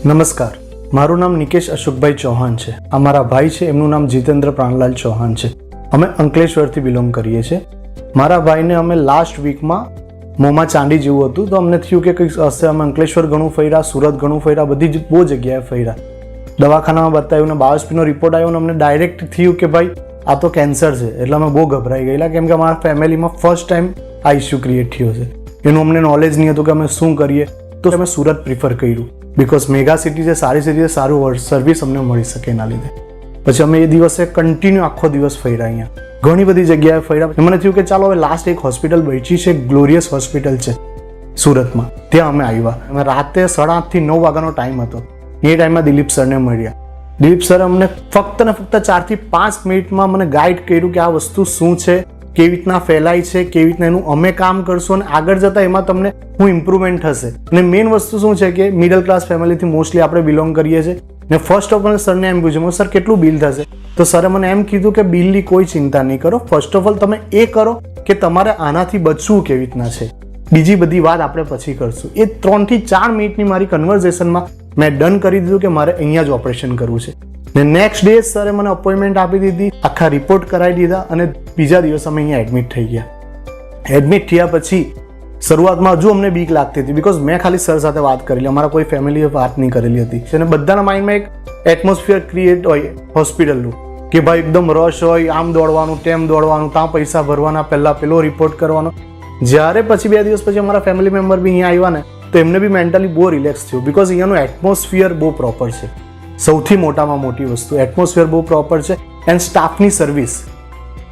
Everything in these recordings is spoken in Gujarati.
નમસ્કાર, મારું નામ નિકેશ અશોકભાઈ ચૌહાણ છે. આ મારા ભાઈ છે, એમનું નામ જીતેન્દ્ર પ્રાણલાલ ચૌહાણ છે. અમે અંકલેશ્વરથી બિલોંગ કરીએ છીએ. મારા ભાઈને અમે લાસ્ટ વીકમાં મોંમાં ચાંદી જેવું હતું તો અમને થયું કે કંઈક હશે. અમે અંકલેશ્વર ઘણું ફર્યા, સુરત ઘણું ફર્યા, બધી જ બહુ જગ્યાએ ફર્યા. દવાખાનામાં બતાવ્યું ને બાયોપ્સીનો રિપોર્ટ આવ્યો ને અમને ડાયરેક્ટ થયું કે ભાઈ આ તો કેન્સર છે. એટલે અમે બહુ ગભરાઈ ગયેલા કેમ કે અમારા ફેમિલીમાં ફર્સ્ટ ટાઈમ આ ઇસ્યુ ક્રિએટ થયો છે. એનું અમને નોલેજ નહીં હતું કે અમે શું કરીએ, તો અમે સુરત પ્રિફર કર્યું બિકોઝ મેગા સિટી છે, સારી સિટી છે, સારું સર્વિસ અમને મળી શકે એના લીધે. પછી અમે એ દિવસે કન્ટિન્યુ આખો દિવસ ફર્યા, અહીંયા ઘણી બધી જગ્યાએ ફર્યા. મને થયું કે ચાલો હવે લાસ્ટ એક હોસ્પિટલ બચી છે, ગ્લોરિયસ હોસ્પિટલ છે સુરતમાં, ત્યાં અમે આવ્યા. અમે રાતે 8:30 થી 9 વાગ્યાનો ટાઈમ હતો. એ ટાઈમમાં દિલીપ સરને મળ્યા. દિલીપ સરે અમને ફક્ત 4 થી 5 મિનિટમાં મને ગાઈડ કર્યું કે આ વસ્તુ શું છે, કેવી રીતના ફેલાય છે, કેવી રીતના એનું અમે કામ કરશું અને આગળ જતાં એમાં તમને શું ઇમ્પ્રુવમેન્ટ થશે. અને મેઇન વસ્તુ શું છે કે મિડલ ક્લાસ ફેમિલીથી મોસ્ટલી આપણે બિલોંગ કરીએ છીએ ને ફર્સ્ટ ઓફ ઓલ સરને એમ પૂછ્યું સર કેટલું બિલ થશે, તો સરે મને એમ કીધું કે બિલની કોઈ ચિંતા નહીં કરો. ફર્સ્ટ ઓફ ઓલ તમે એ કરો કે તમારે આનાથી બચવું કેવી રીતના છે, બીજી બધી વાત આપણે પછી કરશું. એ 3 થી 4 મિનિટની મારી કન્વર્ઝેશનમાં મેં ડન કરી દીધું કે મારે અહીંયા જ ઓપરેશન કરવું છે. ને નેક્સ્ટ ડે સરે મને અપોઇન્ટમેન્ટ આપી દીધી, આખા રિપોર્ટ કરાવી દીધા અને બીજા દિવસ અમે અહીંયા એડમિટ થઈ ગયા. એડમિટ થયા પછી શરૂઆતમાં હજુ અમને બીક લાગતી હતી બિકોઝ મેં ખાલી સર સાથે વાત કરેલી, અમારા કોઈ ફેમિલીએ વાત નહીં કરેલી હતી. અને બધાના માઇન્ડમાં એક એટમોસ્ફિયર ક્રિએટ હોય હોસ્પિટલનું કે ભાઈ એકદમ રશ હોય, આમ દોડવાનું, તેમ દોડવાનું, ત્યાં પૈસા ભરવાના, પહેલાં પેલો રિપોર્ટ કરવાનો. જ્યારે પછી 2 દિવસ પછી અમારા ફેમિલી મેમ્બર બી અહીંયા આવ્યા ને તો એમને બી મેન્ટલી બહુ રિલેક્સ થયું બિકોઝ અહીંયાનું એટમોસ્ફિયર બહુ પ્રોપર છે. સૌથી મોટામાં મોટી વસ્તુ એટમોસ્ફિયર બહુ પ્રોપર છે એન્ડ સ્ટાફની સર્વિસ.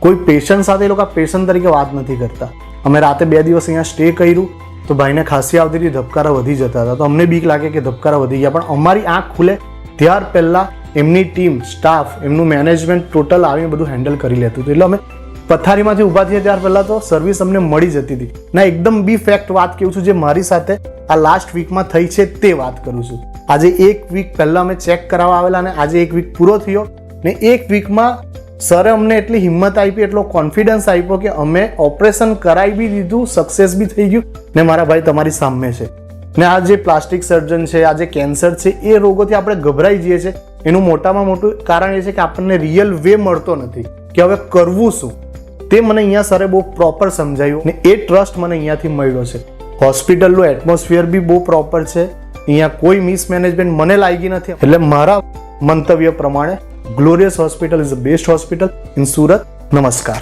કોઈ પેશન્ટ સાથે એ લોકો પેશન્ટ તરીકે વાત નથી કરતા. અમે રાતે 2 દિવસ અહીંયા સ્ટે કર્યું તો ભાઈને ખાંસી આવતી હતી, ધબકારા વધી જતા હતા. તો અમને બીક લાગે કે ધબકારા વધી ગયા, પણ અમારી આંખ ખુલે ત્યાર પહેલાં એમની ટીમ, સ્ટાફ, એમનું મેનેજમેન્ટ ટોટલ આવીને બધું હેન્ડલ કરી લેતું હતું. એટલે અમે પથારીમાંથી ઊભા થયા ત્યાર પહેલાં તો સર્વિસ અમને મળી જતી હતી. ના એકદમ બી ફેક્ટ વાત કહું છું, જે મારી સાથે આ લાસ્ટ વીકમાં થઈ છે તે વાત કરું છું. આજે 1 વીક પહેલાં અમે ચેક કરાવવા આવેલા અને આજે 1 વીક પૂરો થયો ને 1 વીકમાં સરે અમને એટલી હિંમત આપી, એટલો કોન્ફિડન્સ આપ્યો કે અમે ઓપરેશન કરાવી બી દીધું, સક્સેસ બી થઈ ગયું ને મારા ભાઈ તમારી સામે છે. ને આ જે પ્લાસ્ટિક સર્જન છે, આ જે કેન્સર છે, એ રોગોથી આપણે ગભરાઈ જઈએ છીએ. એનું મોટામાં મોટું કારણ એ છે કે આપણને રિયલ વે મળતો નથી કે હવે કરવું શું. તે મને અહીંયા સરે બહુ પ્રોપર સમજાયું ને એ ટ્રસ્ટ મને અહીંયાથી મળ્યો છે. હોસ્પિટલનું એટમોસ્ફિયર બી બહુ પ્રોપર છે, અહીંયા કોઈ મિસમેનેજમેન્ટ મને લાગી નથી. એટલે મારા મંતવ્ય પ્રમાણે glorious hospital is the best hospital in Surat. નમસ્કાર.